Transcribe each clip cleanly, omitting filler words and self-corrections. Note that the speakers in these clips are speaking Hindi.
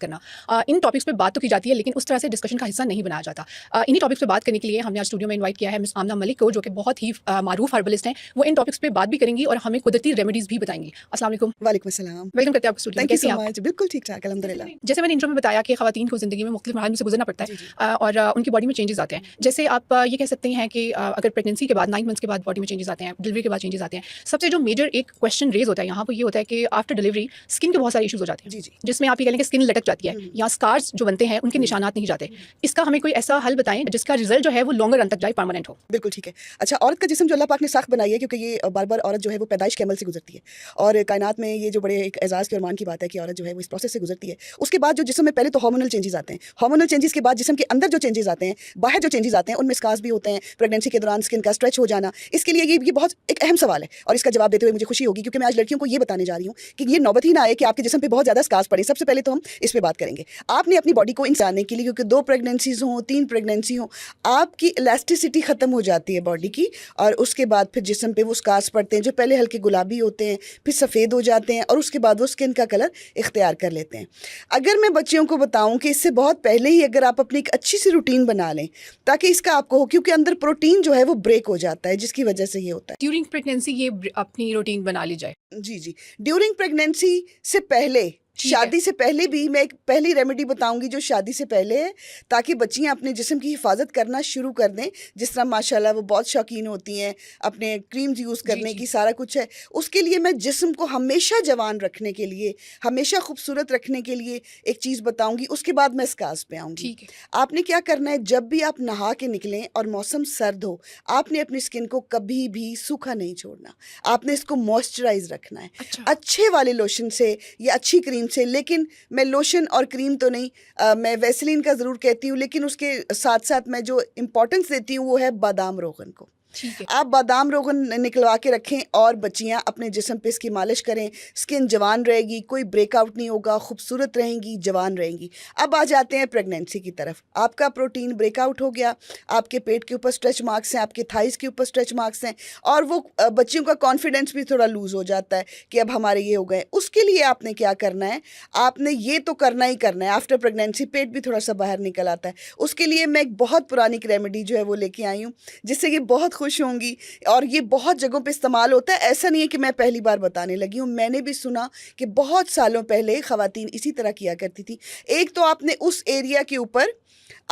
करना। इन टॉपिक्स पे बात तो की जाती है लेकिन उस तरह से डिस्कशन का हिस्सा नहीं बनाया जाता। इन्हीं टॉपिक्स पे बात करने के लिए हमने आज स्टूडियो में इनवाइट किया है मिस आमना मलिक को, जो कि बहुत ही मारूफ हर्बलिस्ट हैं। वो इन टॉपिक्स पे बात भी करेंगी और हमें कुदरती रेमेडीज भी बताएंगी। अस्सलाम वालेकुम। वालेकुम अस्सलाम। वेलकम करते हैं आपको स्टूडियो में। थैंक यू कैसी सो हैं आप? मच। बिल्कुल ठीक ठाक अल्हम्दुलिल्लाह। जैसे मैंने इंट्रो में बताया कि खवातीन को ज़िंदगी में मुख्तलिफ मराहल में से गुजरना पड़ता जी है जी और उनकी बॉडी में चेंजेस आते हैं। जैसे आप ये कह सकते हैं कि अगर प्रेगनेंसी के बाद 9 मंथ्स के बाद बॉडी में चेंजेस आते हैं, डिलीवरी के बाद चेंजेस आते हैं, सबसे जो मेजर एक क्वेश्चन रेज होता है यहाँ पर ये होता है कि आफ्टर डिलीवरी स्किन के बहुत सारे इशूज़ हो जाते हैं, जी जी जिसमें आप ये कह लें कि स्किन लटक जाती है या स्कार्स जो बनते हैं उनके निशानात नहीं जाते। इसका हमें कोई ऐसा हल बताएं जिसका रिजल्ट जो है वो लॉन्गर रन तक जाए, परमानेंट हो। बिल्कुल ठीक है। अच्छा, औरत का जिस्म जो अल्लाह पाक ने साख्त बनाई है, क्योंकि ये बार बार औरत जो है वो पैदाइश के अमल से गुजरती है और कायनात में ये जो बड़े एक एजाज़ के अरमान की बात है कि औरत जो है वो इस प्रोसेस से गुजरती है। उसके बाद जो जिस्म में पहले तो हार्मोनल चेंजेस आते हैं, हार्मोनल चेंजेस के बाद जिस्म के अंदर जो चेंजेस आते हैं, बाहर जो चेंजेस आते हैं, उनमें स्कार्स भी होते हैं। प्रेगनेंसी के दौरान स्किन का स्ट्रेच हो जाना, इसके लिए ये बहुत एक अहम सवाल है और इसका जवाब देते हुए मुझे खुशी होगी, क्योंकि मैं आज लड़कियों को ये बताने जा रही हूँ कि ये नौबत ही ना आए कि आपके जिस्म पे बहुत ज़्यादा स्कार्स पड़े। सबसे पहले तो हम इस पे बात करेंगे। आपने अपनी बॉडी को इंसानने के लिए, क्योंकि 2 प्रेगनेंसीज हों, 3 प्रेगनेंसी हों, आपकी इलास्टिसिटी ख़त्म हो जाती है बॉडी की और उसके बाद फिर जिस्म पे वो स्कार्स पड़ते हैं जो पहले हल्के गुलाबी होते हैं, फिर सफ़ेद हो जाते हैं और उसके बाद वो स्किन का कलर इख्तियार कर लेते हैं। अगर मैं बच्चियों को बताऊं कि इससे बहुत पहले ही अगर आप अपनी एक अच्छी सी रूटीन बना लें ताकि इसका आपको हो, क्योंकि अंदर प्रोटीन जो है वो ब्रेक हो जाता है जिसकी वजह से ये होता है। ड्यूरिंग प्रेगनेंसी ये अपनी रूटीन बना ली जाए। जी जी, ड्यूरिंग प्रेगनेंसी से पहले, ठीक है। शादी से पहले भी मैं एक पहली रेमेडी बताऊंगी जो शादी से पहले है, ताकि बच्चियां अपने जिस्म की हिफाजत करना शुरू कर दें। जिस तरह माशाल्लाह वो बहुत शौकीन होती हैं अपने क्रीम्स यूज़ करने की, सारा कुछ है। उसके लिए मैं जिस्म को हमेशा जवान रखने के लिए, हमेशा खूबसूरत रखने के लिए एक चीज़ बताऊंगी। उसके बाद मैं स्कार्स पे आऊँगी। ठीक है। आपने क्या करना है, जब भी आप नहा के निकलें और मौसम सर्द हो, आपने अपनी स्किन को कभी भी सूखा नहीं छोड़ना। आपने इसको मॉइस्चराइज रखना है अच्छा। अच्छे वाले लोशन से या अच्छी क्रीम से। लेकिन मैं लोशन और क्रीम तो नहीं, मैं वैसलीन का ज़रूर कहती हूँ, लेकिन उसके साथ साथ मैं जो इम्पोर्टेंस देती हूँ वो है बादाम रोगन को। ठीक है। आप बादाम रोगन निकलवा के रखें और बच्चियां अपने जिस्म पे इसकी मालिश करें। स्किन जवान रहेगी, कोई ब्रेकआउट नहीं होगा, खूबसूरत रहेंगी, जवान रहेंगी। अब आ जाते हैं प्रेगनेंसी की तरफ। आपका प्रोटीन ब्रेकआउट हो गया, आपके पेट के ऊपर स्ट्रेच मार्क्स हैं, आपके थाइस के ऊपर स्ट्रेच मार्क्स हैं और वो बच्चियों का कॉन्फिडेंस भी थोड़ा लूज़ हो जाता है कि अब हमारे ये हो गए। उसके लिए आपने क्या करना है, आपने ये तो करना ही करना है। आफ्टर प्रेगनेंसी पेट भी थोड़ा सा बाहर निकल आता है, उसके लिए मैं एक बहुत पुरानी रेमेडी जो है वो लेके आई हूँ, जिससे ये बहुत खुश होंगी और ये बहुत जगहों पे इस्तेमाल होता है। ऐसा नहीं है कि मैं पहली बार बताने लगी हूँ, मैंने भी सुना कि बहुत सालों पहले ख़वातीन इसी तरह किया करती थी। एक तो आपने उस एरिया के ऊपर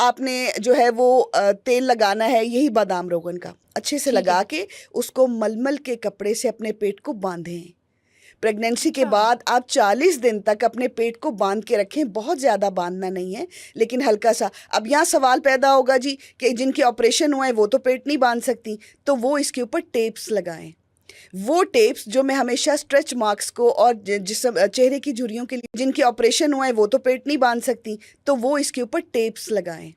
आपने जो है वो तेल लगाना है, यही बादाम रोगन का, अच्छे से लगा के उसको मलमल के कपड़े से अपने पेट को बांधें। प्रेगनेंसी के बाद आप 40 दिन तक अपने पेट को बांध के रखें। बहुत ज़्यादा बांधना नहीं है, लेकिन हल्का सा। अब यहाँ सवाल पैदा होगा जी कि जिनके ऑपरेशन हुए हैं वो तो पेट नहीं बांध सकती, तो वो इसके ऊपर टेप्स लगाएं। वो टेप्स जो मैं हमेशा स्ट्रेच मार्क्स को और जिसम चेहरे की झुर्रियों के लिए, जिनके ऑपरेशन हुए हैं वो तो पेट नहीं बांध सकती, तो वो इसके ऊपर टेप्स लगाएं।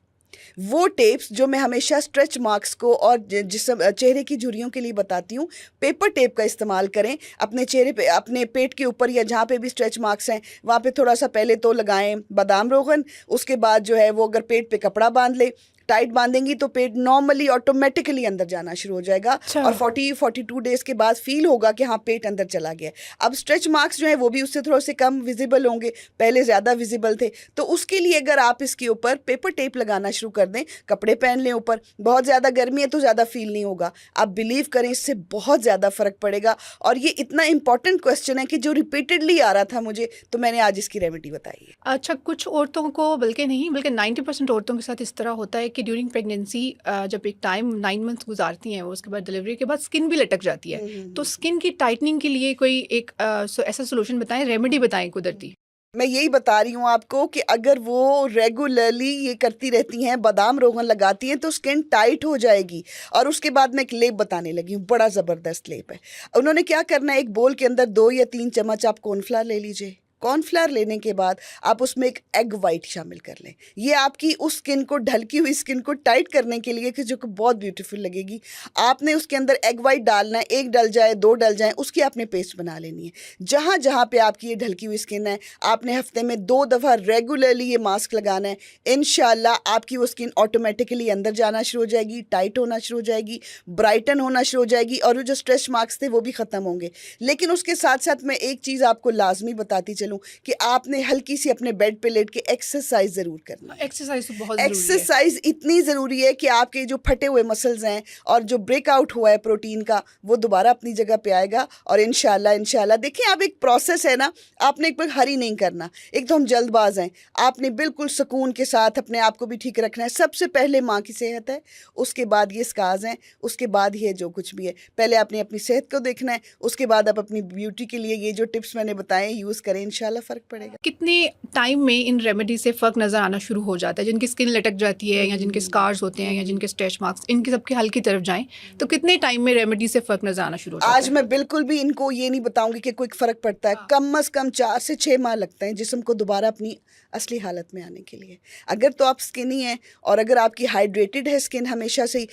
वो टेप्स जो मैं हमेशा स्ट्रेच मार्क्स को और जिसम चेहरे की झुर्रियों के लिए बताती हूँ, पेपर टेप का इस्तेमाल करें। अपने चेहरे पे, अपने पेट के ऊपर या जहाँ पे भी स्ट्रेच मार्क्स हैं वहाँ पे थोड़ा सा पहले तो लगाएं बादाम रोगन। उसके बाद जो है वो अगर पेट पे कपड़ा बांध ले, टाइट बांधेंगी तो पेट नॉर्मली ऑटोमेटिकली अंदर जाना शुरू हो जाएगा और 42 डेज़ के बाद फील होगा कि हाँ पेट अंदर चला गया। अब स्ट्रेच मार्क्स जो है वो भी उससे थोड़े से कम विजिबल होंगे, पहले ज़्यादा विजिबल थे। तो उसके लिए अगर आप इसके ऊपर पेपर टेप लगाना शुरू कर दें, कपड़े पहन लें ऊपर, बहुत ज़्यादा गर्मी है तो ज़्यादा फील नहीं होगा। आप बिलीव करें, इससे बहुत ज़्यादा फ़र्क पड़ेगा। और ये इतना इंपॉर्टेंट क्वेश्चन है कि जो रिपीटेडली आ रहा था मुझे, तो मैंने आज इसकी रेमेडी बताई है। अच्छा, कुछ औरतों को, बल्कि नहीं बल्कि 90% औरतों के साथ इस तरह होता है कि ड्यूरिंग प्रेगनेंसी जब एक टाइम 9 मंथ गुजारती हैं वो, उसके बाद डिलीवरी के बाद स्किन भी लटक जाती है। तो स्किन की टाइटनिंग के लिए कोई एक ऐसा सोल्यूशन बताएं, रेमेडी बताएं कुदरती। मैं यही बता रही हूँ आपको कि अगर वो रेगुलरली ये करती रहती हैं, बादाम रोगन लगाती हैं, तो स्किन टाइट हो जाएगी। और उसके बाद मैं एक लेप बताने लगी हूँ, बड़ा ज़बरदस्त लेप है। उन्होंने क्या करना है, एक बोल के अंदर 2 या 3 चम्मच आप कॉर्नफ्लावर ले लीजिए। कॉर्नफ्लावर लेने के बाद आप उसमें एक एग वाइट शामिल कर लें। ये आपकी उस स्किन को, ढलकी हुई स्किन को टाइट करने के लिए, कि जो कि बहुत ब्यूटीफुल लगेगी। आपने उसके अंदर एग वाइट डालना है, 1 डल जाए 2 डल जाए, उसकी आपने पेस्ट बना लेनी है। जहाँ जहाँ पे आपकी ये ढलकी हुई स्किन है, आपने हफ्ते में 2 दफ़ा रेगुलरली ये मास्क लगाना है। इंशाल्लाह आपकी वो स्किन ऑटोमेटिकली अंदर जाना शुरू हो जाएगी, टाइट होना शुरू हो जाएगी, ब्राइटन होना शुरू हो जाएगी और वो जो स्ट्रेच मार्क्स थे वो भी ख़त्म होंगे। लेकिन उसके साथ साथ मैं एक चीज़ आपको लाजमी बताती चलूँ चलूं कि आपने हल्की सी अपने बेड पे लेट के एक्सरसाइज ज़रूर करनी है। एक्सरसाइज तो बहुत ज़रूरी है। एक्सरसाइज इतनी ज़रूरी है कि आपके जो फटे हुए मसल्स हैं और जो ब्रेकआउट हुआ है प्रोटीन का, वो दोबारा अपनी जगह पे आएगा। और इंशाल्लाह देखिए, आप एक प्रोसेस है ना, आपने एक बार हरी नहीं करना, एक तो हम जल्दबाज हैं। आपने बिल्कुल सुकून के साथ अपने आप को भी ठीक रखना है। सबसे पहले माँ की सेहत है, उसके बाद ये स्कार्स हैं, उसके बाद ये जो कुछ भी है। पहले आपने अपनी सेहत को देखना है, उसके बाद आप अपनी ब्यूटी के लिए ये जो टिप्स मैंने बताए यूज़ करें, इंशाल्लाह फ़र्क पड़ेगा। कितने टाइम में इन रेमेडी से फ़र्क नज़र आना शुरू हो जाता है? जिनकी स्किन लटक जाती है या जिनके स्कार्स होते हैं या जिनके स्ट्रेच मार्क्स, इनके सबके हल की तरफ जाएं तो कितने टाइम में रेमेडी से फ़र्क नज़र आना शुरू हो जाता आज मैं बिल्कुल भी इनको ये नहीं बताऊंगी कि कोई फ़र्क पड़ता है। कम से कम 4 से 6 माह लगते हैं जिस्म को दोबारा अपनी असली हालत में आने के लिए। अगर तो आप स्किनी हैं और अगर आपकी हाइड्रेटेड है स्किन हमेशा से ही,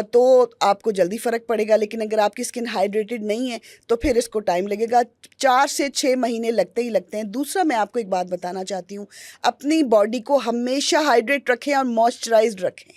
तो आपको जल्दी फ़र्क पड़ेगा। लेकिन अगर आपकी स्किन हाइड्रेटेड नहीं है तो फिर इसको टाइम लगेगा। 4 से 6 महीने लगते ही लगते हैं। दूसरा, मैं आपको एक बात बताना चाहती हूँ, अपनी बॉडी को हमेशा हाइड्रेट रखें और मॉइस्चराइज्ड रखें।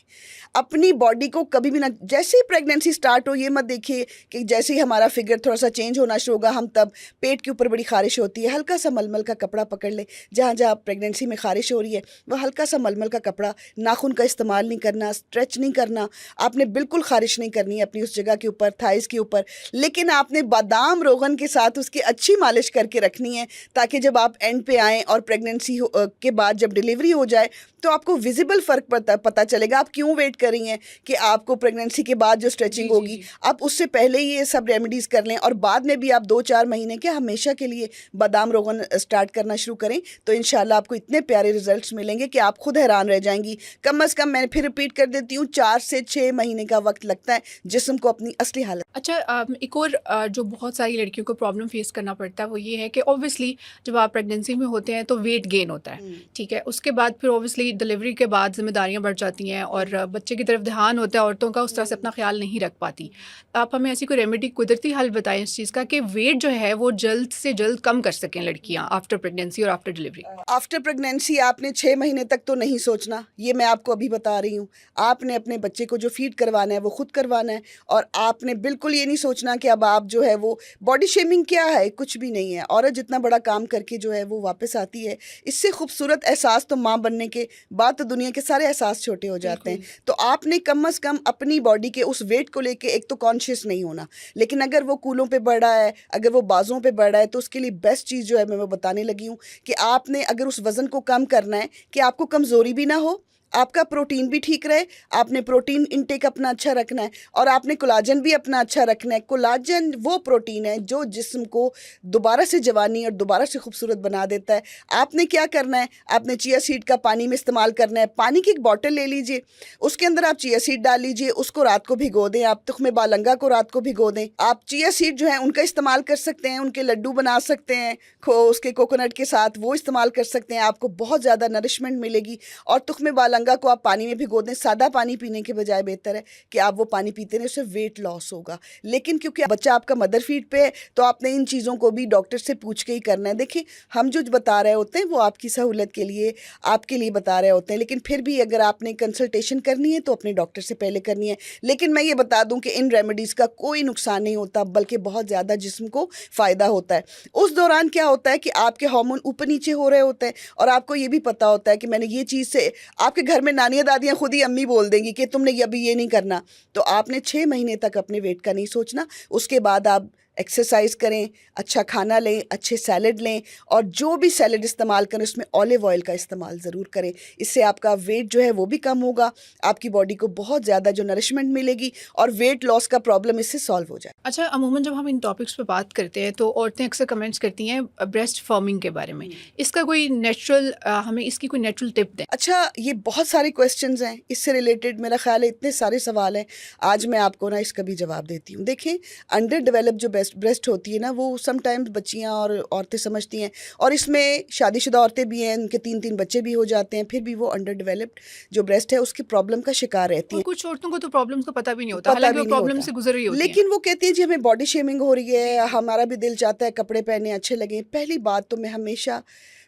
अपनी बॉडी को कभी भी ना, जैसे ही प्रेगनेंसी स्टार्ट हो, ये मत देखिए कि जैसे ही हमारा फिगर थोड़ा सा चेंज होना शुरू होगा हम तब पेट के ऊपर बड़ी खारिश होती है, हल्का सा मलमल का कपड़ा पकड़ ले। जहाँ जहाँ प्रेगनेंसी में खारिश हो रही है वह हल्का सा मलमल का कपड़ा, नाखून का इस्तेमाल नहीं करना, स्ट्रेच नहीं करना, आपने बिल्कुल खारिश नहीं करनी है अपनी उस जगह के ऊपर, थाइस के ऊपर। लेकिन आपने बादाम रोगन के साथ उसकी अच्छी मालिश करके रखनी है, ताकि जब आप एंड पे आएँ और प्रेगनेंसी के बाद जब डिलीवरी हो जाए तो आपको विजिबल फ़र्क पता चलेगा। आप क्यों वेट कर रही हैं कि आपको प्रेगनेंसी के बाद जो स्ट्रेचिंग होगी, आप उससे पहले ही ये सब रेमेडीज़ कर लें और बाद में भी आप 2-4 महीने के हमेशा के लिए बादाम रोगन स्टार्ट करना शुरू करें, तो इंशाल्लाह आपको इतने प्यारे रिजल्ट्स मिलेंगे कि आप खुद हैरान रह जाएंगी। कम से कम, मैं फिर रिपीट कर देती हूँ, 4 से 6 महीने का वक्त लगता है जिस्म को अपनी असली हालत। अच्छा, एक और जो बहुत सारी लड़कियों को प्रॉब्लम फेस करना पड़ता है वो ये है कि ऑब्वियसली जब आप प्रेगनेंसी में होते हैं तो वेट गेन होता है, ठीक है। उसके बाद फिर ऑब्वियसली डिलीवरी के बाद जिम्मेदारियां बढ़ जाती हैं और बच्चे की तरफ ध्यान होता है औरतों का, उस तरह से अपना ख्याल नहीं रख पाती। आप हमें ऐसी कोई रेमेडी, कुदरती हल बताएं इस चीज़ का कि वेट जो है वो जल्द से जल्द कम कर सकें लड़कियाँ आफ्टर प्रेगनेंसी और आफ्टर डिलीवरी। आफ्टर प्रेगनेंसी आपने 6 महीने तक तो नहीं सोचना, ये मैं आपको अभी बता रही हूँ। आपने अपने बच्चे को जो फीड करवाना है वो खुद करवाना है, और आपने बिल्कुल ये नहीं सोचना कि अब आप जो है वो, बॉडी शेमिंग क्या है, कुछ भी नहीं है। औरत जितना बड़ा काम करके जो है वो वापस आती है, इससे खूबसूरत एहसास तो माँ बनने के बाद तो दुनिया के सारे एहसास छोटे हो जाते हैं। तो आपने कम से कम अपनी बॉडी के उस वेट को लेके एक तो कॉन्शियस नहीं होना, लेकिन अगर वो कूलों पे बढ़ रहा है, अगर वो बाजुओं पे बढ़ रहा है, तो उसके लिए बेस्ट चीज़ जो है मैं वो बताने लगी हूँ कि आपने अगर उस वज़न को कम करना है कि आपको कमज़ोरी भी ना हो, आपका प्रोटीन भी ठीक रहे, आपने प्रोटीन इनटेक अपना अच्छा रखना है और आपने कोलाजन भी अपना अच्छा रखना है। कोलाजन वो प्रोटीन है जो जिस्म को दोबारा से जवानी और दोबारा से खूबसूरत बना देता है। आपने क्या करना है, आपने चिया सीड का पानी में इस्तेमाल करना है। पानी की एक बॉटल ले लीजिए, उसके अंदर आप चिया सीड डाल लीजिए, उसको रात को भिगो दें। आप तुख्मे बालंगा को रात को भिगो दें। आप चिया सीड जो है उनका इस्तेमाल कर सकते हैं, उनके लड्डू बना सकते हैं उसके कोकोनट के साथ, वो इस्तेमाल कर सकते हैं। आपको बहुत ज़्यादा नरिशमेंट मिलेगी। और तुख्मे बालंगा को आप पानी में भिगो दें। सादा पानी पीने के बजाय बेहतर है कि आप वो पानी पीते रहें, उससे वेट लॉस होगा। लेकिन क्योंकि बच्चा आपका मदर फीड पे है तो आपने इन चीज़ों को भी डॉक्टर से पूछ के ही करना है। देखिए, हम जो बता रहे होते हैं वो आपकी सहूलत के लिए, आपके लिए बता रहे होते हैं, लेकिन फिर भी अगर आपने कंसल्टेशन करनी है तो अपने डॉक्टर से पहले करनी है। लेकिन मैं ये बता दूं कि इन रेमेडीज़ का कोई नुकसान नहीं होता, बल्कि बहुत ज़्यादा जिस्म को फ़ायदा होता है। उस दौरान क्या होता है कि आपके हार्मोन ऊपर नीचे हो रहे होते हैं और आपको ये भी पता होता है कि मैंने ये चीज़ से, आपके घर में नानियाँ दादियाँ खुद ही अम्मी बोल देंगी कि तुमने अभी ये नहीं करना। तो आपने 6 महीने तक अपने वेट का नहीं सोचना। उसके बाद आप एक्सरसाइज करें, अच्छा खाना लें, अच्छे सैलड लें, और जो भी सैलड इस्तेमाल करें उसमें ऑलिव ऑयल का इस्तेमाल ज़रूर करें। इससे आपका वेट जो है वो भी कम होगा, आपकी बॉडी को बहुत ज़्यादा जो नरिशमेंट मिलेगी और वेट लॉस का प्रॉब्लम इससे सॉल्व हो जाए। अच्छा, अमूमन जब हम इन टॉपिक्स पे बात करते हैं तो औरतें अक्सर कमेंट्स करती हैं ब्रेस्ट फॉर्मिंग के बारे में। इसका कोई नेचुरल, हमें इसकी कोई नेचुरल टिप दें। अच्छा, ये बहुत सारे क्वेश्चंस हैं इससे रिलेटेड, मेरा ख्याल है इतने सारे सवाल हैं। आज मैं आपको ना इसका भी जवाब देती हूँ। देखें, अंडर डेवलप जो ब्रेस्ट होती है ना, वो समटाइम्स बच्चियाँ और औरतें समझती हैं, और इसमें शादीशुदा औरतें भी हैं, उनके 3-3 बच्चे भी हो जाते हैं, फिर भी वो अंडर डेवलप्ड जो ब्रेस्ट है उसकी प्रॉब्लम का शिकार रहती और हैं। कुछ औरतों को तो प्रॉब्लम्स का पता भी नहीं होता, पता हालांकि भी वो नहीं प्रॉब्लम होता। से गुजर रही होती हैं। लेकिन वो कहती है जी हमें बॉडी शेमिंग हो रही है, हमारा भी दिल चाहता है कपड़े पहने अच्छे लगें। पहली बात तो मैं हमेशा,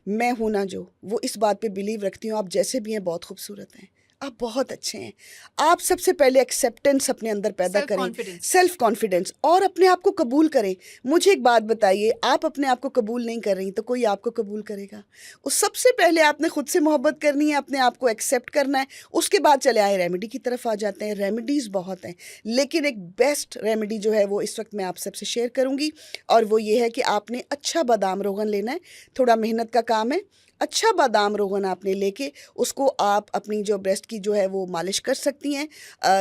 मैं हूं ना जो, वो इस बात पे बिलीव रखती हूँ, आप जैसे भी हैं बहुत खूबसूरत हैं, आप बहुत अच्छे हैं। आप सबसे पहले एक्सेप्टेंस अपने अंदर पैदा सेल्फ करें, कॉन्फिडेंस। सेल्फ कॉन्फिडेंस, और अपने आप को कबूल करें। मुझे एक बात बताइए, आप अपने आप को कबूल नहीं कर रही तो कोई आपको कबूल करेगा? उस सबसे पहले आपने खुद से मोहब्बत करनी है, अपने आप को एक्सेप्ट करना है, उसके बाद चले आए रेमेडी की तरफ आ जाते हैं। रेमेडीज़ बहुत हैं, लेकिन एक बेस्ट रेमेडी जो है वो इस वक्त मैं आप सबसे शेयर करूँगी, और वो ये है कि आपने अच्छा बादाम रोगन लेना है। थोड़ा मेहनत का काम है। अच्छा बादाम रोगन आपने लेके उसको आप अपनी जो ब्रेस्ट की जो है वो मालिश कर सकती हैं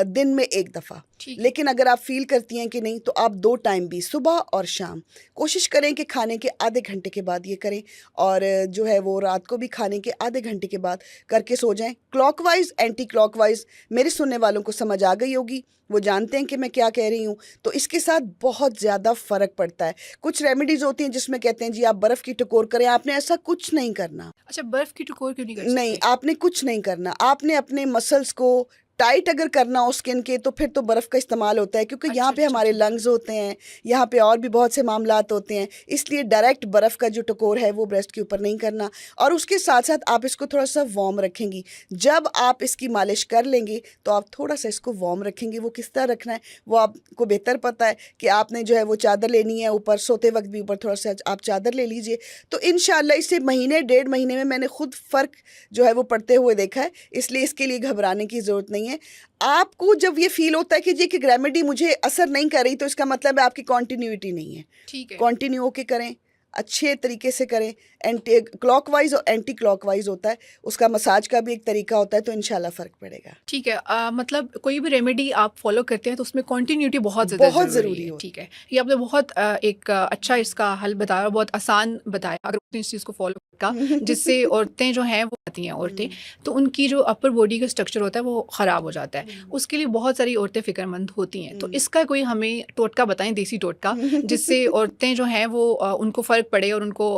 दिन में एक दफ़ा। ठीक है। लेकिन अगर आप फील करती हैं कि नहीं, तो आप 2 टाइम भी, सुबह और शाम, कोशिश करें कि खाने के आधे घंटे के बाद ये करें, और जो है वो रात को भी खाने के आधे घंटे के बाद करके सो जाएं। क्लॉकवाइज एंटी क्लॉकवाइज मेरे सुनने वालों को समझ आ गई होगी, वो जानते हैं कि मैं क्या कह रही हूँ। तो इसके साथ बहुत ज़्यादा फ़र्क पड़ता है। कुछ रेमेडीज़ होती हैं जिसमें कहते हैं जी आप बर्फ़ की टकोर करें, आपने ऐसा कुछ नहीं करना। अच्छा, बर्फ की टकोर क्यों नहीं कर नहीं, सकते? आपने कुछ नहीं करना। आपने अपने मसल्स को टाइट अगर करना हो स्किन के, तो फिर तो बर्फ़ का इस्तेमाल होता है, क्योंकि अच्छा यहाँ पे अच्छा हमारे अच्छा। लंग्स होते हैं, यहाँ पे और भी बहुत से मामलात होते हैं, इसलिए डायरेक्ट बर्फ़ का जो टकोर है वो ब्रेस्ट के ऊपर नहीं करना। और उसके साथ साथ आप इसको थोड़ा सा वार्म रखेंगी। जब आप इसकी मालिश कर लेंगी तो आप थोड़ा सा इसको वार्म रखेंगी। वो किस तरह रखना है वो आपको बेहतर पता है कि आपने जो है वो चादर लेनी है ऊपर, सोते वक्त भी ऊपर थोड़ा सा आप चादर ले लीजिए। तो इंशाल्लाह इससे महीने 1.5 महीने में मैंने खुद फ़र्क जो है वो पड़ते हुए देखा है, इसलिए इसके लिए घबराने की ज़रूरत नहीं है। आपको जब ये फ़ील होता है कि जी कि रेमेडी मुझे असर नहीं कर रही, तो इसका मतलब है आपकी कॉन्टिन्यूटी नहीं है। ठीक है। कंटिन्यू होके करें, अच्छे तरीके से करें। एंटी क्लॉकवाइज और एंटी क्लॉकवाइज होता है, उसका मसाज का भी एक तरीका होता है, तो इंशाल्लाह फ़र्क पड़ेगा। ठीक है। मतलब कोई भी रेमेडी आप फॉलो करते हैं तो उसमें कंटिन्यूटी बहुत ज़्यादा बहुत ज़रूरी ज़रूरी है। होती ठीक है, ये आपने बहुत एक अच्छा इसका हल बताया और बहुत आसान बताया अगर उसने इस चीज़ को फॉलो का, है। जिससे औरतें जो हैं वो आती हैं औरतें, तो उनकी जो अपर बॉडी का स्ट्रक्चर होता है वो ख़राब हो जाता है। उसके लिए बहुत सारी औरतें फ़िक्रमंद होती हैं, तो इसका कोई हमें टोटका बताएं, देसी टोटका, जिससे औरतें जो हैं वो उनको फ़र्क पड़े और उनको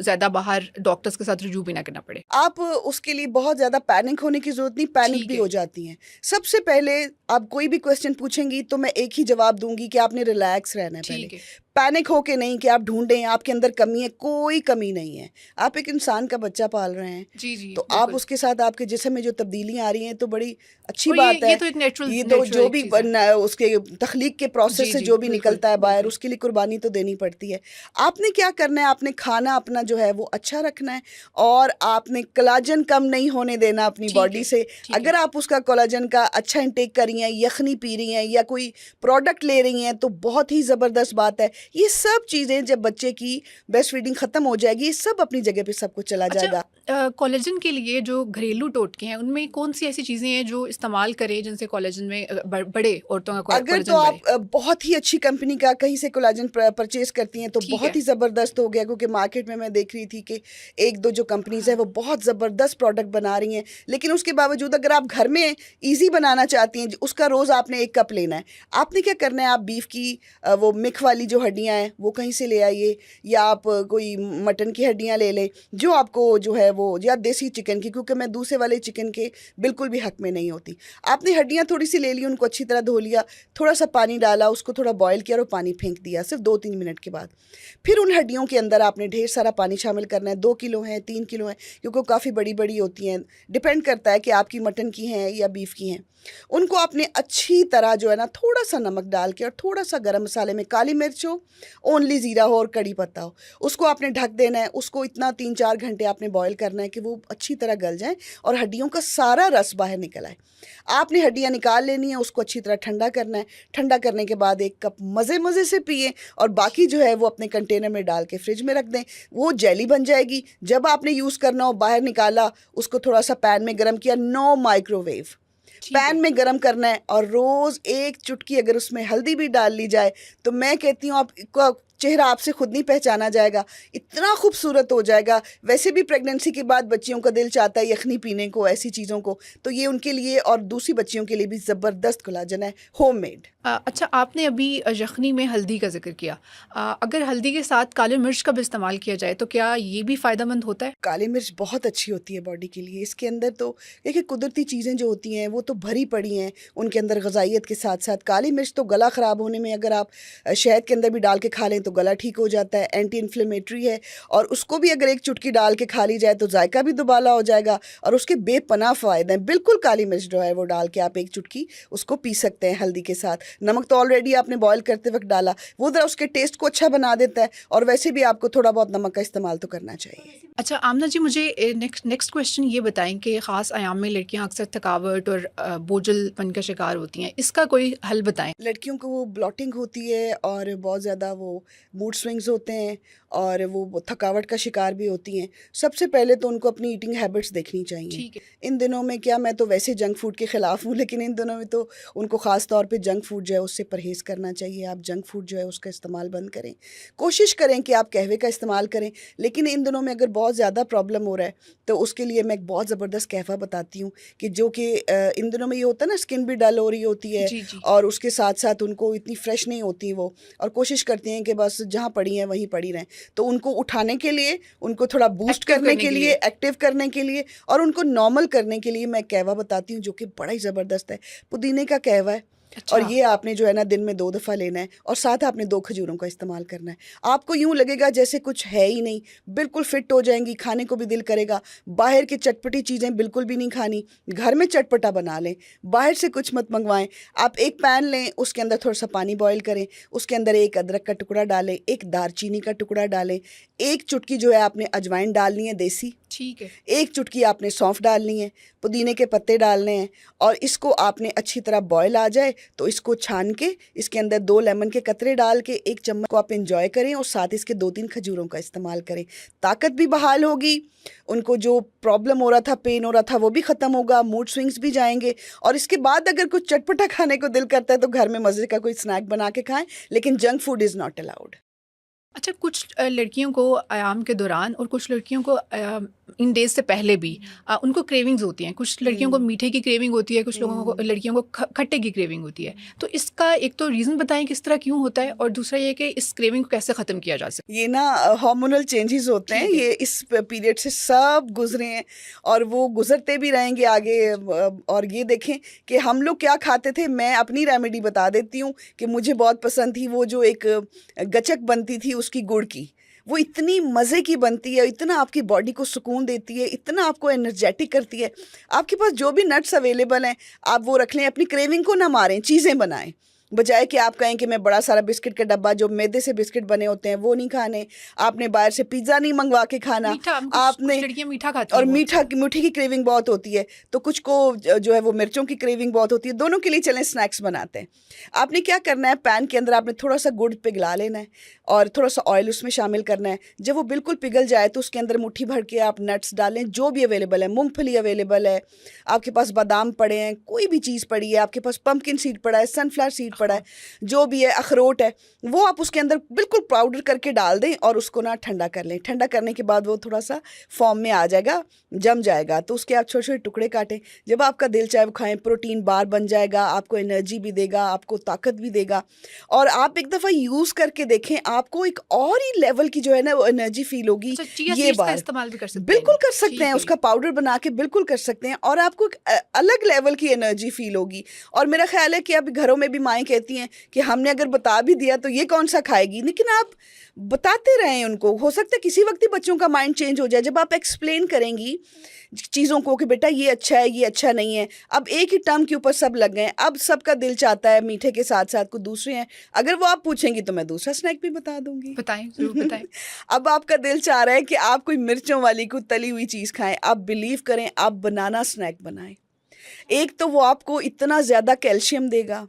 ज़्यादा बाहर डॉक्टर्स के साथ रुजू भी ना करना पड़े। आप उसके लिए बहुत ज़्यादा पैनिक होने की ज़रूरत नहीं, पैनिक ठीक भी है। हो जाती हैं। सबसे पहले आप कोई भी क्वेश्चन पूछेंगी तो मैं एक ही जवाब दूँगी कि आपने रिलैक्स रहना है पहले। ठीक है। पैनिक होके नहीं कि आप ढूँढें आपके अंदर कमी है, कोई कमी नहीं है। आप एक इंसान का बच्चा पाल रहे हैं, जी जी तो आप बिल्कुल। उसके साथ आपके जिस्म में जो तब्दीलियाँ आ रही हैं तो बड़ी अच्छी और बात ये है। तो एक नेचुरल ये तो नेचुरल जो एक भी चीज़ है। उसके तख्लीक के प्रोसेस जी से जी जो भी बिल्कुल निकलता है बाहर, बिल्कुल। उसके लिए कुर्बानी तो देनी पड़ती है। आपने क्या करना है, आपने खाना अपना जो है वो अच्छा रखना है, और आपने कोलाजन कम नहीं होने देना अपनी ठीक बॉडी है। से। ठीक है। अगर आप उसका कोलाजन का अच्छा इंटेक कर रही हैं, यखनी पी रही हैं या कोई प्रोडक्ट ले रही हैं, तो बहुत ही ज़बरदस्त बात है। ये सब चीज़ें जब बच्चे की ब्रेस्ट फीडिंग ख़त्म हो जाएगी, ये सब अपनी जगह पे सब कुछ चला अच्छा, जाएगा। कोलेजन के लिए जो घरेलू टोटके हैं उनमें कौन सी ऐसी चीज़ें हैं जो इस्तेमाल करें जिनसे कोलेजन में बढ़े, औरतों का अगर तो कोलेजन आप बढ़े? बहुत ही अच्छी कंपनी का कहीं से कोलाजन परचेज करती हैं तो ठीक बहुत है। ही ज़बरदस्त हो गया, क्योंकि मार्केट में मैं देख रही थी कि 1-2 जो कंपनीज़ हैं वो बहुत ज़बरदस्त प्रोडक्ट बना रही हैं। लेकिन उसके बावजूद अगर आप घर में ईज़ी बनाना चाहती हैं, उसका रोज़ आपने 1 कप लेना है। आपने क्या करना है, आप बीफ की वो मिल्क वाली जो हड्डियाँ हैं वो कहीं से ले आइए, या आप कोई मटन की हड्डियाँ ले लें जो आपको जो है वो, या देसी चिकन की, क्योंकि मैं दूसरे वाले चिकन के बिल्कुल भी हक में नहीं होती। आपने हड्डियाँ थोड़ी सी ले ली, उनको अच्छी तरह धो लिया, थोड़ा सा पानी डाला, उसको थोड़ा बॉयल किया और पानी फेंक दिया सिर्फ 2-3 मिनट के बाद। फिर उन हड्डियों के अंदर आपने ढेर सारा पानी शामिल करना है। 2 किलो हैं, 3 किलो हैं, क्योंकि वो काफ़ी बड़ी-बड़ी होती हैं, डिपेंड करता है कि आपकी मटन की हैं या बीफ की हैं। उनको आपने अच्छी तरह जो है ना, थोड़ा सा नमक डाल के और थोड़ा सा गरम मसाले में काली मिर्च हो, ओनली ज़ीरा हो और कड़ी पत्ता हो, उसको आपने ढक देना है। उसको इतना 3-4 घंटे आपने बॉयल करना है कि वो अच्छी तरह गल जाएँ और हड्डियों का सारा रस बाहर निकल आए। आपने हड्डियाँ निकाल लेनी है, उसको अच्छी तरह ठंडा करना है। ठंडा करने के बाद 1 कप मज़े-मज़े से पिएँ, और बाकी जो है वो अपने कंटेनर में डाल के फ्रिज में रख दें। वो जेली बन जाएगी। जब आपने यूज़ करना हो, बाहर निकाला, उसको थोड़ा सा पैन में गरम किया, नो माइक्रोवेव, ठीक पैन है। में गरम करना है, और रोज़ 1 चुटकी अगर उसमें हल्दी भी डाल ली जाए, तो मैं कहती हूँ आपका चेहरा आपसे खुद नहीं पहचाना जाएगा, इतना खूबसूरत हो जाएगा। वैसे भी प्रेगनेंसी के बाद बच्चियों का दिल चाहता है यखनी पीने को, ऐसी चीज़ों को, तो ये उनके लिए और दूसरी बच्चियों के लिए भी ज़बरदस्त कोलाजन है, होममेड। अच्छा, आपने अभी यखनी में हल्दी का ज़िक्र किया। अगर हल्दी के साथ काली मिर्च का भी इस्तेमाल किया जाए तो क्या ये भी फ़ायदेमंद होता है? काली मिर्च बहुत अच्छी होती है बॉडी के लिए। इसके अंदर तो देखिए कुदरती चीज़ें जो होती हैं वो तो भरी पड़ी हैं, उनके अंदर ग़िज़ाइयत के साथ साथ काली मिर्च तो गला ख़राब होने में, अगर आप शहद के अंदर भी डाल के खा लें तो गला ठीक हो जाता है, एंटी इन्फ्लेमेटरी है, और उसको भी अगर एक चुटकी डाल के खा ली जाए तो जायका भी दुबाला हो जाएगा और उसके बेपनाह फ़ायदे हैं। बिल्कुल काली मिर्च जो है वो डाल के आप एक चुटकी उसको पी सकते हैं हल्दी के साथ। नमक तो ऑलरेडी आपने बॉयल करते वक्त डाला, वो ज़रा उसके टेस्ट को अच्छा बना देता है, और वैसे भी आपको थोड़ा बहुत नमक का इस्तेमाल तो करना चाहिए। अच्छा आमना जी, मुझे नेक्स्ट क्वेश्चन ये बताएं कि ख़ास आयाम में लड़कियां अक्सर थकावट और बोझलपन का शिकार होती हैं, इसका कोई हल बताएं। लड़कियों को वो ब्लॉटिंग होती है और बहुत ज़्यादा वो मूड स्विंग्स होते हैं और वो थकावट का शिकार भी होती हैं। सबसे पहले तो उनको अपनी ईटिंग हैबिट्स देखनी चाहिए। ठीक है। इन दिनों में क्या, मैं तो वैसे जंक फूड के ख़िलाफ़ हूँ, लेकिन इन दिनों में तो उनको ख़ास तौर पे जंक फूड जो है उससे परहेज़ करना चाहिए। आप जंक फूड जो है उसका इस्तेमाल बंद करें। कोशिश करें कि आप कहवे का इस्तेमाल करें, लेकिन इन दिनों में अगर बहुत ज़्यादा प्रॉब्लम हो रहा है तो उसके लिए मैं एक बहुत ज़बरदस्त कहवा बताती हूँ कि जो कि इन दिनों में ये होता है ना, स्किन भी डल हो रही होती है जी जी। और उसके साथ साथ उनको इतनी फ्रेश नहीं होती वो, और कोशिश करती हैं कि बस जहाँ पड़ी हैं वहीं पड़ी रहें। तो उनको उठाने के लिए, उनको थोड़ा बूस्ट करने के लिए, एक्टिव करने के लिए और उनको नॉर्मल करने के लिए मैं कहवा बताती हूँ जो कि बड़ा ही ज़बरदस्त है। पुदीने का कहवा है। अच्छा। और ये आपने जो है ना दिन में 2 दफ़ा लेना है और साथ आपने 2 खजूरों का इस्तेमाल करना है। आपको यूँ लगेगा जैसे कुछ है ही नहीं, बिल्कुल फिट हो जाएंगी, खाने को भी दिल करेगा। बाहर की चटपटी चीज़ें बिल्कुल भी नहीं खानी, घर में चटपटा बना लें, बाहर से कुछ मत मंगवाएं। आप एक पैन लें, उसके अंदर थोड़ा सा पानी बॉयल करें, उसके अंदर एक अदरक का टुकड़ा डालें, एक दालचीनी का टुकड़ा डालें, एक चुटकी जो है आपने अजवाइन डालनी है देसी, ठीक है। एक चुटकी आपने सौंफ डालनी है, पुदीने के पत्ते डालने हैं, और इसको आपने अच्छी तरह बॉयल आ जाए तो इसको छान के इसके अंदर 2 लेमन के कतरे डाल के 1 चम्मच को आप एंजॉय करें और साथ इसके 2-3 खजूरों का इस्तेमाल करें। ताकत भी बहाल होगी, उनको जो प्रॉब्लम हो रहा था, पेन हो रहा था, वो भी ख़त्म होगा, मूड स्विंग्स भी जाएंगे। और इसके बाद अगर कुछ चटपटा खाने को दिल करता है तो घर में मज़े का कोई स्नैक बना के खाएं, लेकिन junk food is not allowed. अच्छा, कुछ लड़कियों को आयाम के दौरान और कुछ लड़कियों को इन डेज से पहले भी उनको क्रेविंग्स होती हैं। कुछ लड़कियों को मीठे की क्रेविंग होती है, कुछ लोगों को, लड़कियों को खट्टे की क्रेविंग होती है। तो इसका एक तो रीज़न बताएं किस तरह क्यों होता है, और दूसरा ये कि इस क्रेविंग को कैसे ख़त्म किया जा सकता ये ना हार्मोनल चेंजेस होते हैं, ये इस पीरियड से सब गुजरे हैं और वो गुजरते भी रहेंगे आगे। और ये देखें कि हम लोग क्या खाते थे। मैं अपनी रेमेडी बता देती हूँ कि मुझे बहुत पसंद थी वो जो एक गचक बनती थी उसकी गुड़ की। वो इतनी मज़े की बनती है, इतना आपकी बॉडी को सुकून देती है, इतना आपको एनर्जेटिक करती है। आपके पास जो भी नट्स अवेलेबल हैं आप वो रख लें, अपनी क्रेविंग को ना मारें, चीज़ें बनाएं, बजाय कि आप कहें कि मैं बड़ा सारा बिस्किट का डब्बा, जो मैदे से बिस्किट बने होते हैं वो नहीं खाने, आपने बाहर से पिज़्ज़ा नहीं मंगवा के खाना, आपने लड़कियां मीठा खाती और हैं मीठी की क्रेविंग बहुत होती है, तो कुछ को जो है वो मिर्चों की क्रेविंग बहुत होती है। दोनों के लिए चलें स्नैक्स बनाते हैं। आपने क्या करना है, पैन के अंदर आपने थोड़ा सा गुड़ पिघला लेना है और थोड़ा सा ऑयल उसमें शामिल करना है। जब वो बिल्कुल पिघल जाए तो उसके अंदर मुट्ठी भर के आप नट्स डालें, जो भी अवेलेबल है। मूंगफली अवेलेबल है, आपके पास बादाम पड़े हैं, कोई भी चीज़ पड़ी है, आपके पास पंपकिन सीड पड़ा है, सनफ्लावर सीड पड़ा है, जो भी है, अखरोट है, वो आप उसके अंदर बिल्कुल पाउडर करके डाल दें और उसको ना ठंडा कर लें। ठंडा करने के बाद वो थोड़ा सा फॉर्म में आ जाएगा, जम जाएगा, तो उसके आप छोटे छोटे टुकड़े काटें। जब आपका दिल चाहे वो खाएं, प्रोटीन बार बन जाएगा, आपको एनर्जी भी देगा, आपको ताकत भी देगा। और आप एक दफ़ा यूज़ करके देखें, आपको एक और ही लेवल की जो है ना वो एनर्जी फील होगी। ये बार इस्तेमाल भी कर सकते हैं, बिल्कुल कर सकते हैं, उसका पाउडर बना के बिल्कुल कर सकते हैं और आपको एक अलग लेवल की एनर्जी फील होगी। और मेरा ख्याल है कि अब घरों में भी माएँ कहती हैं कि हमने अगर बता भी दिया तो ये कौन सा खाएगी, लेकिन आप बताते रहें उनको। हो सकता है किसी वक्त ही बच्चों का माइंड चेंज हो जाए जब आप एक्सप्लेन करेंगी चीज़ों को कि बेटा ये अच्छा है, ये अच्छा नहीं है। अब एक ही टर्म के ऊपर सब लग गए, अब सबका दिल चाहता है मीठे के साथ साथ कुछ दूसरे हैं। अगर वो आप पूछेंगी तो मैं दूसरा स्नैक भी बता दूंगी। बताएं, जरूर बताएं। अब आपका दिल चाह रहा है कि आप कोई मिर्चों वाली कोई तली हुई चीज़ खाएं, आप बिलीव करें, आप बनाना स्नैक बनाएं। एक तो वो आपको इतना ज़्यादा कैल्शियम देगा,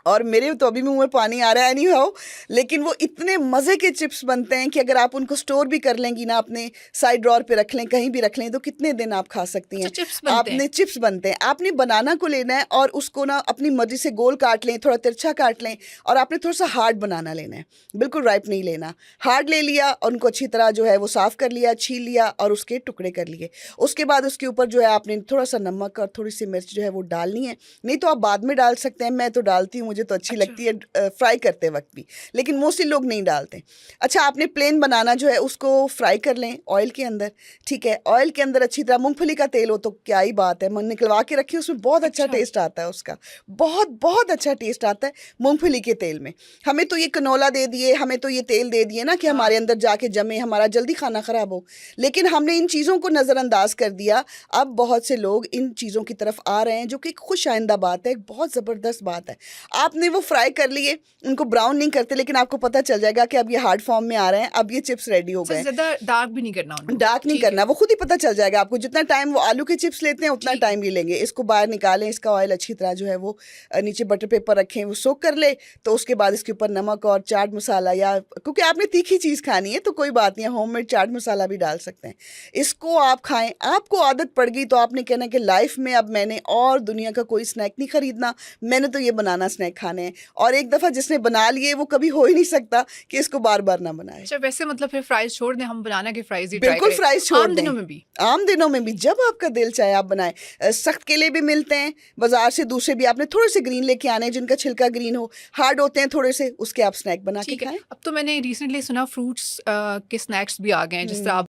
और मेरे तो अभी मुंह में पानी आ रहा है नहीं हो, लेकिन वो इतने मज़े के चिप्स बनते हैं कि अगर आप उनको स्टोर भी कर लेंगी ना, अपने साइड ड्रॉर पे रख लें, कहीं भी रख लें, तो कितने दिन आप खा सकती हैं। आपने चिप्स बनते हैं, आपने बनाना को लेना है और उसको ना अपनी मर्जी से गोल काट लें, थोड़ा तिरछा काट लें, और आपने थोड़ा सा हार्ड बनाना लेना है, बिल्कुल राइप नहीं लेना। हार्ड ले लिया और उनको अच्छी तरह जो है वो साफ़ कर लिया, छील लिया और उसके टुकड़े कर लिए। उसके बाद उसके ऊपर जो है आपने थोड़ा सा नमक और थोड़ी सी मिर्च जो है वो डालनी है, नहीं तो आप बाद में डाल सकते हैं, मैं तो डालती हूँ, मुझे तो अच्छी अच्छा। लगती है फ्राई करते वक्त भी, लेकिन मोस्टली लोग नहीं डालते। अच्छा, आपने प्लेन बनाना जो है उसको फ्राई कर लें ऑयल के अंदर, ठीक है। ऑयल के अंदर अच्छी तरह, मूंगफली का तेल हो तो क्या ही बात है, मन निकलवा के रखिए, उसमें बहुत अच्छा अच्छा। टेस्ट आता है उसका, बहुत बहुत अच्छा टेस्ट आता है मूंगफली के तेल में। हमें तो ये कनोला दे दिए, हमें तो ये तेल दे दिए ना कि हाँ। हमारे अंदर जाके जमे, हमारा जल्दी खाना खराब हो, लेकिन हमने इन चीज़ों को नज़रअंदाज कर दिया। अब बहुत से लोग इन चीज़ों की तरफ आ रहे हैं, जो कि एक खुश आइंदा बात है, एक बहुत ज़बरदस्त बात है। आपने वो फ्राई कर लिए, उनको ब्राउन नहीं करते, लेकिन आपको पता चल जाएगा कि अब ये हार्ड फॉर्म में आ रहे हैं, अब ये चिप्स रेडी हो अच्छा, गए। ज़्यादा डार्क भी नहीं करना उनको। डार्क नहीं ठीक है। करना, वो खुद ही पता चल जाएगा आपको। जितना टाइम वो आलू के चिप्स लेते हैं उतना ठीक है। टाइम भी लेंगे। इसको बाहर निकालें, इसका ऑयल अच्छी तरह जो है वो नीचे बटर पेपर रखें, वो सोक कर ले। तो उसके बाद इसके ऊपर नमक और चाट मसाला, या क्योंकि आपने तीखी चीज़ खानी है तो कोई बात नहीं है, होममेड चाट मसाला भी डाल सकते हैं। इसको आप खाएं, आपको आदत पड़ गई तो आपने कहना कि लाइफ में अब मैंने और दुनिया का कोई स्नैक नहीं खरीदना, मैंने तो ये बनाना स्नैक खाने हैं। और एक दफ़ा जिसने बना लिए वो कभी हो ही नहीं सकता कि इसको बार बार ना बनाए। अच्छा, वैसे मतलब फिर फ्राइज़ छोड़ दें, हम बनाना के फ्राइज़ ही ट्राई बिल्कुल करें। फ्राइज छोड़ आम दें, दिनों में भी। आम दिनों में भी जब आपका दिल चाहे आप बनाएं। सख्त केले भी मिलते हैं बाजार से, दूसरे भी आपने थोड़े से ग्रीन लेके आने हैं जिनका छिलका ग्रीन हो, हार्ड होते हैं थोड़े से, उसके आप स्नैक बना के ठीक है। खाएं। अब तो मैंने रिसेंटली सुना फ्रूट्स के स्नैक्स भी आ गए हैं, जिस तरह आप